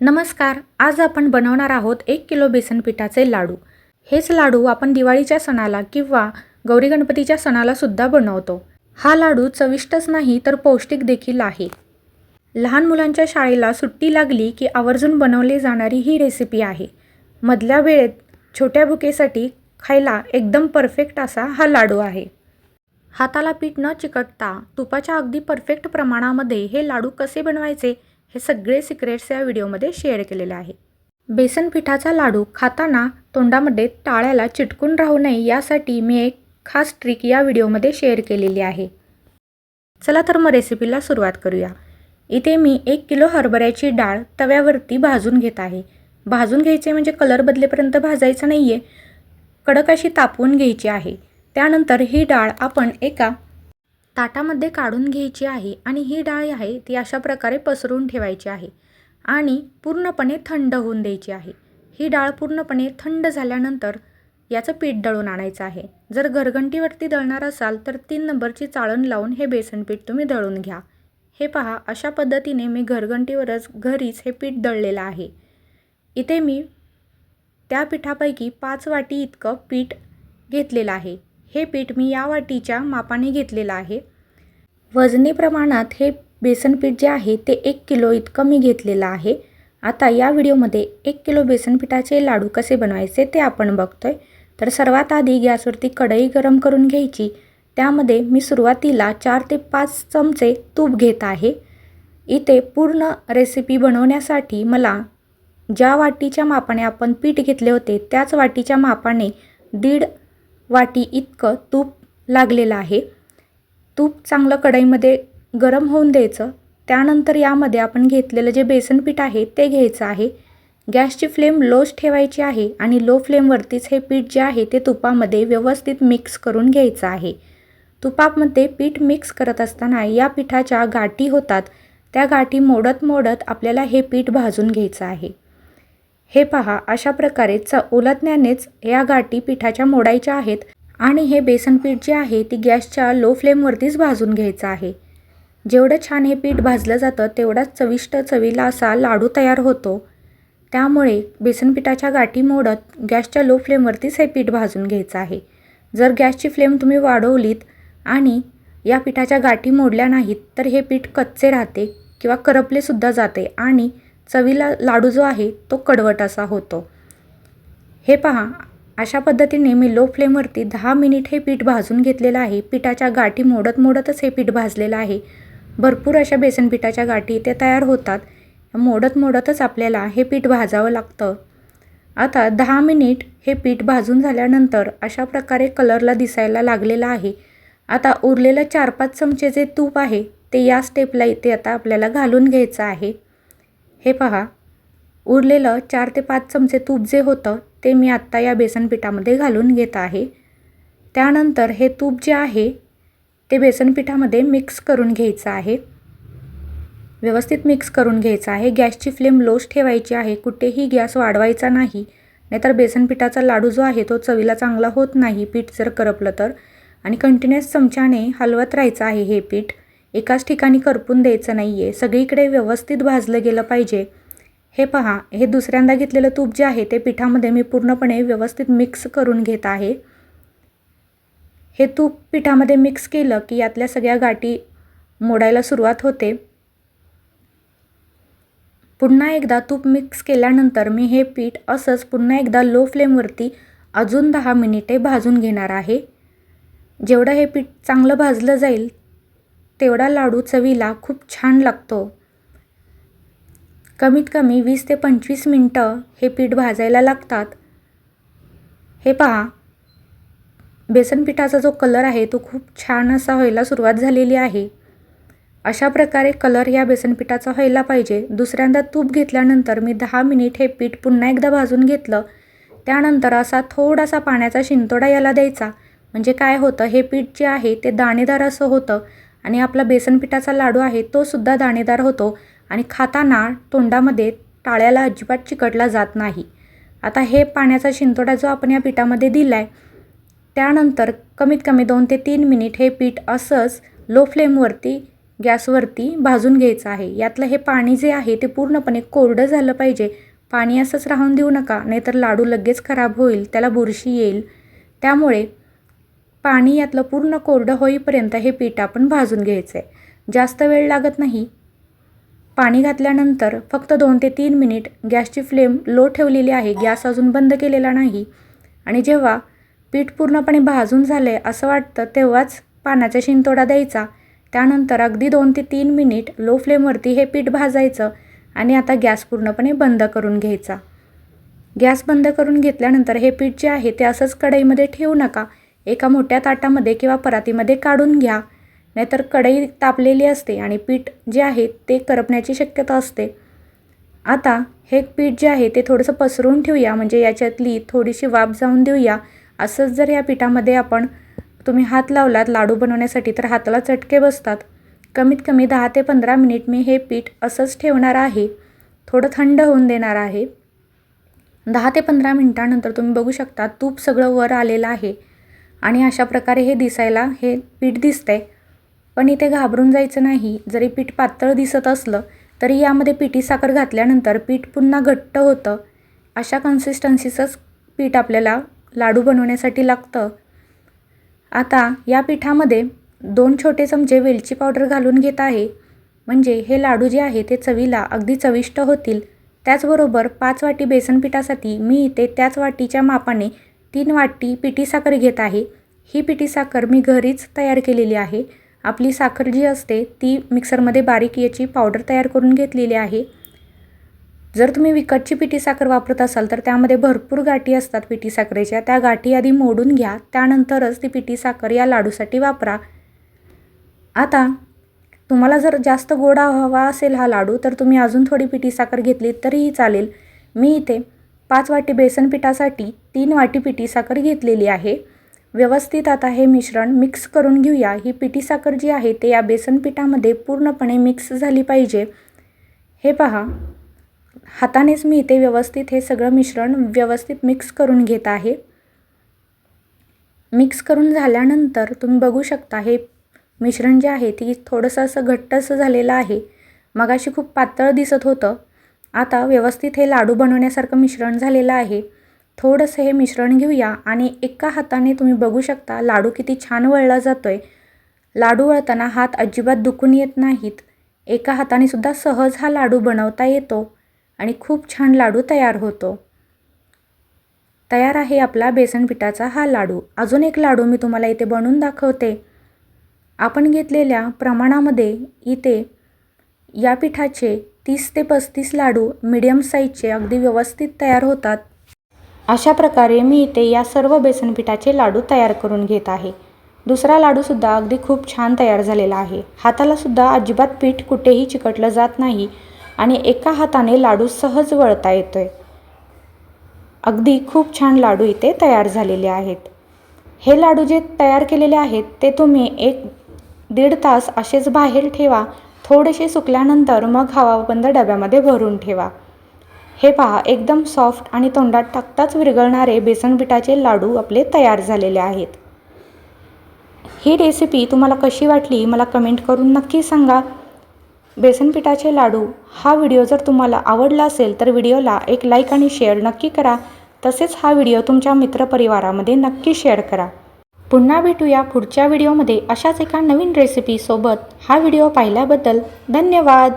नमस्कार. आज आपण बनवणार आहोत 1 किलो बेसन पिठाचे लाडू. हेच लाडू आपण दिवाळीच्या सणाला किंवा गौरी गणपतीच्या सणाला सुद्धा बनवतो. हा लाडू चविष्टच नाही तर पौष्टिक देखील आहे. लहान मुलांच्या शाळेला सुट्टी लागली की आवर्जून बनवली जाणारी ही रेसिपी आहे. मधल्या वेळेत छोट्या भुकेसाठी खायला एकदम परफेक्ट असा हा लाडू आहे. हाताला पीठ न चिकटता तुपाच्या अगदी परफेक्ट प्रमाणामध्ये हे लाडू कसे बनवायचे हे सगळे सिक्रेट्स या व्हिडिओमध्ये शेअर केलेले आहे. बेसन पिठाचा लाडू खाताना तोंडामध्ये टाळ्याला चिटकून राहू नये यासाठी मी एक खास ट्रिक या व्हिडिओमध्ये शेअर केलेली आहे. चला तर मग रेसिपीला सुरुवात करूया. इथे मी 1 किलो हरभऱ्याची डाळ तव्यावरती भाजून घेत आहे. भाजून घ्यायचे म्हणजे कलर बदलेपर्यंत भाजायचं नाही आहे, कडक अशी तापवून घ्यायची आहे. त्यानंतर ही डाळ आपण एका ताटामध्ये काढून घ्यायची आहे आणि ही डाळ आहे ती अशा प्रकारे पसरून ठेवायची आहे आणि पूर्णपणे थंड होऊन द्यायची आहे. ही डाळ पूर्णपणे थंड झाल्यानंतर याचं पीठ दळून आणायचं आहे. जर घरघंटीवरती दळणार असाल तर 3 नंबरची चाळण लावून हे बेसन पीठ तुम्ही दळून घ्या. हे पहा, अशा पद्धतीने मी घरघंटीवरच घरीच हे पीठ दळलेलं आहे. इथे मी त्या पिठापैकी 5 वाटी इतकं पीठ घेतलेलं आहे. हे पीठ मी या वाटीच्या मापाने घेतलेलं आहे. वजनी प्रमाणात हे बेसन पीठ जे आहे ते 1 किलो इतकं मी घेतलेलं आहे. आता या व्हिडिओमध्ये 1 किलो बेसन पिठाचे लाडू कसे बनवायचे ते आपण बघतोय. तर सर्वात आधी गॅसवरती कढई गरम करून घ्यायची. त्यामध्ये मी सुरुवातीला 4 ते 5 चमचे तूप घेत आहे. इथे पूर्ण रेसिपी बनवण्यासाठी मला ज्या वाटीच्या मापाने आपण पीठ घेतले होते त्याच वाटीच्या मापाने 1.5 वाटी इतकं तूप लागलेलं आहे. तूप चांगलं कढईमध्ये गरम होऊन द्यायचं. त्यानंतर यामध्ये आपण घेतलेलं जे बेसन पीठ आहे ते घ्यायचं आहे. गॅसची फ्लेम लोच ठेवायची आहे आणि लो फ्लेमवरतीच हे पीठ जे आहे ते तुपामध्ये व्यवस्थित मिक्स करून घ्यायचं आहे. तुपामध्ये पीठ मिक्स करत असताना या पिठाच्या गाठी होतात, त्या गाठी मोडत आपल्याला हे पीठ भाजून घ्यायचं आहे. हे पहा, अशा प्रकारे उलटण्यानेच या गाठी पिठाच्या मोडायच्या आहेत आणि हे बेसन पीठ जे आहे ती गॅसच्या लो फ्लेमवरतीच भाजून घ्यायचं आहे. जेवढं छान हे पीठ भाजलं जातं तेवढाच चविष्ट चवीला असा लाडू तयार होतो. त्यामुळे बेसन पिठाच्या गाठी मोडत गॅसच्या लो फ्लेमवरतीच हे पीठ भाजून घ्यायचं आहे. जर गॅसची फ्लेम तुम्ही वाढवलीत आणि या पिठाच्या गाठी मोडल्या नाहीत तर हे पीठ कच्चे राहते किंवा करपलेसुद्धा जाते आणि चवीला लाडू जो आहे तो कडवट असा होतो. हे पहा, अशा पद्धतीने मी लो फ्लेमवरती 10 मिनिट हे पीठ भाजून घेतलेलं आहे. पिठाच्या गाठी मोडतच हे पीठ भाजलेलं आहे. भरपूर अशा बेसन पिठाच्या गाठी ते तयार होतात. मोडतच आपल्याला हे पीठ भाजावं लागतं. आता 10 मिनिट हे पीठ भाजून झाल्यानंतर अशा प्रकारे कलरला दिसायला लागलेला आहे. आता उरलेलं 4-5 चमचे जे तूप आहे ते या स्टेपला इथे आता आपल्याला घालून घ्यायचं आहे. हे पहा, उरलेलं 4 ते 5 चमचे तूप जे होतं ते मी आत्ता या बेसन पिठामध्ये घालून घेत आहे. त्यानंतर हे तूप जे आहे ते बेसन पिठामध्ये मिक्स करून घ्यायचं आहे. व्यवस्थित मिक्स करून घ्यायचं आहे. गॅसची फ्लेम लोच ठेवायची आहे. कुठेही गॅस वाढवायचा नाही, नाहीतर बेसन पिठाचा लाडू जो आहे तो चवीला चांगला होत नाही पीठ जर करपलं तर. आणि कंटिन्युअस चमच्याने हलवत राहायचं आहे. हे पीठ एकाच ठिकाणी करपून द्यायचं नाही आहे. सगळीकडे व्यवस्थित भाजलं गेलं पाहिजे. हे पहा, हे दुसऱ्यांदा घेतलेलं तूप जे आहे ते पिठामध्ये मी पूर्णपणे व्यवस्थित मिक्स करून घेत आहे. हे तूप पिठामध्ये मिक्स केलं की यातल्या सगळ्या गाठी मोडायला सुरुवात होते. पुन्हा एकदा तूप मिक्स केल्यानंतर मी हे पीठ असंच पुन्हा एकदा लो फ्लेमवरती अजून 10 मिनिटे भाजून घेणार आहे. जेवढं हे पीठ चांगलं भाजलं जाईल तेवढा लाडू चवीला खूप छान लागतो. कमीत कमी 20 ते 25 मिनटं हे पीठ भाजायला लागतात. हे पहा, बेसन पिठाचा जो कलर आहे तो खूप छान असा व्हायला सुरुवात झालेली आहे. अशा प्रकारे कलर या बेसन पिठाचा व्हायला पाहिजे. दुसऱ्यांदा तूप घेतल्यानंतर मी 10 मिनिट हे पीठ पुन्हा एकदा भाजून घेतलं. त्यानंतर असा थोडासा पाण्याचा शिंतोडा याला द्यायचा. म्हणजे काय होतं, हे पीठ जे आहे ते दाणेदार असं होतं आणि आपला बेसन पिठाचा लाडू आहे तो सुद्धा दाणेदार होतो आणि खाताना तोंडामध्ये टाळ्याला अजिबात चिकटला जात नाही. आता हे पाण्याचा शिंतोडा जो आपण या पिठामध्ये दिला आहे त्यानंतर कमीत कमी 2 ते 3 मिनिट हे पीठ असंच लो फ्लेमवरती गॅसवरती भाजून घ्यायचं आहे। यातलं हे पाणी जे आहे ते पूर्णपणे कोरडं झालं पाहिजे। पाणी असंच राहून देऊ नका, नाहीतर लाडू लगेच खराब होईल, त्याला बुरशी येईल। त्यामुळे पाणी यातलं पूर्ण कोरडं होईपर्यंत हे पीठ आपण भाजून घ्यायचं आहे। जास्त वेळ लागत नाही। पाणी घातल्यानंतर फक्त 2 ते 3 मिनिट गॅसची फ्लेम लो ठेवलेली आहे, गॅस अजून बंद केलेला नाही। आणि जेव्हा पीठ पूर्णपणे भाजून झाले असं वाटतं तेव्हाच पाण्याचा शिंतोडा द्यायचा। त्यानंतर अगदी 2 ते 3 मिनिट लो फ्लेमवरती हे पीठ भाजायचं आणि आता गॅस पूर्णपणे बंद करून घ्यायचा। गॅस बंद करून घेतल्यानंतर हे पीठ जे आहे ते असंच कढईमध्ये ठेवू नका, एका मोठ्या ताटामध्ये किंवा परातीमध्ये काढून घ्या, नाहीतर कढई तापलेली असते आणि पीठ जे आहे ते करपण्याची शक्यता असते। आता हे पीठ जे आहे ते थोडंसं पसरवून ठेवूया, म्हणजे याच्यातली थोडीशी वाफ जाऊन देऊया। असंच जर या पिठामध्ये तुम्ही हात लावलात लाडू बनवण्यासाठी तर हाताला चटके बसतात। कमीत कमी 10 ते 15 मिनिट मी हे पीठ असंच ठेवणार आहे, थोडं थंड होऊन देणार आहे। 10 ते 15 मिनिटानंतर तुम्ही बघू शकता तूप सगळं वर आलेलं आहे आणि अशा प्रकारे हे दिसायला हे पीठ दिसतंय। पण इथे घाबरून जायचं नाही। जरी पीठ पातळ दिसत असलं तरी यामध्ये पिठी साखर घातल्यानंतर पीठ पुन्हा घट्ट होतं। अशा कन्सिस्टन्सीचंच पीठ आपल्याला लाडू बनवण्यासाठी लागतं। आता या पिठामध्ये 2 छोटे चमचे वेलची पावडर घालून घेत आहे, म्हणजे हे लाडू जे आहे ते चवीला अगदी चविष्ट होतील। त्याचबरोबर 5 वाटी बेसन पिठासाठी मी इथे त्याच वाटीच्या मापाने 3 वाटी पिठी साखर घेत आहे। ही पिठी साखर मी घरीच तयार केलेली आहे। आपली साखर जी असते ती मिक्सरमध्ये बारीक याची पावडर तयार करून घेतलेली आहे। जर तुम्ही विकतची पिठी साखर वापरत असाल तर त्यामध्ये भरपूर गाठी असतात पिठी साखरेच्या, त्या गाठी आधी मोडून घ्या, त्यानंतरच ती पिठी साखर या लाडूसाठी वापरा। आता तुम्हाला जर जास्त गोड हवा असेल हा लाडू तर तुम्ही अजून थोडी पिठी साखर घेतली तरीही चालेल। मी इथे 5 वाटी बेसन पिठासाठी 3 वाटी पिठी साखर घेतलेली आहे। व्यवस्थित आता हे मिश्रण मिक्स करून घेऊया। ही पिठी साखर जी आहे ते या बेसन पिठामध्ये पूर्णपणे मिक्स झाली पाहिजे। हे पहा, हातानेच मी इथे व्यवस्थित हे सगळं मिश्रण व्यवस्थित मिक्स करून घेत आहे। मिक्स करून झाल्यानंतर तुम्ही बघू शकता हे मिश्रण जे आहे ते थोडंसं असं घट्टसं झालेलं आहे। मगाशी खूप पातळ दिसत होतं, आता व्यवस्थित हे लाडू बनवण्यासारखं मिश्रण झालेलं आहे। थोडंसं हे मिश्रण घेऊया आणि एका हाताने तुम्ही बघू शकता लाडू किती छान वळला जातोय। लाडू वळताना हात अजिबात दुखून येत नाहीत। एका हाताने सुद्धा सहज हा लाडू बनवता येतो आणि खूप छान लाडू तयार होतो। तयार आहे आपला बेसन पिठाचा हा लाडू। अजून एक लाडू मी तुम्हाला इथे बनवून दाखवते। आपण घेतलेल्या प्रमाणामध्ये इथे या पिठाचे 30 ते 35 लाडू मीडियम साईजचे अगदी व्यवस्थित तयार होतात। अशा प्रकारे मी इथे या सर्व बेसन पिठाचे लाडू तयार करून घेत आहे। दुसरा लाडूसुद्धा अगदी खूप छान तयार झालेला आहे। हाताला सुद्धा अजिबात पीठ कुठेही चिकटलं जात नाही आणि एका हाताने लाडू सहज वळता येतोय। अगदी खूप छान लाडू इथे तयार झालेले आहेत। हे लाडू जे तयार केलेले आहेत ते तुम्ही 1-1.5 तास असेच बाहेर ठेवा। थोडेसे सुकल्यानंतर मग हवाबंद डब्यामध्ये भरून ठेवा। हे पहा, एकदम सॉफ्ट आणि तोंडात टाकताच विरघळणारे बेसन पिठाचे लाडू आपले तयार झालेले आहेत। ही रेसिपी तुम्हाला कशी वाटली मला कमेंट करून नक्की सांगा। बेसन पिठाचे लाडू हा व्हिडिओ जर तुम्हाला आवडला असेल तर व्हिडिओला एक लाईक आणि शेअर नक्की करा। तसेच हा व्हिडिओ तुमच्या मित्रपरिवारामध्ये नक्की शेअर करा। पुन्हा भेटूया पुढच्या व्हिडिओमध्ये अशाच एका नवीन रेसिपीसोबत। हा व्हिडिओ पाहिल्याबद्दल धन्यवाद।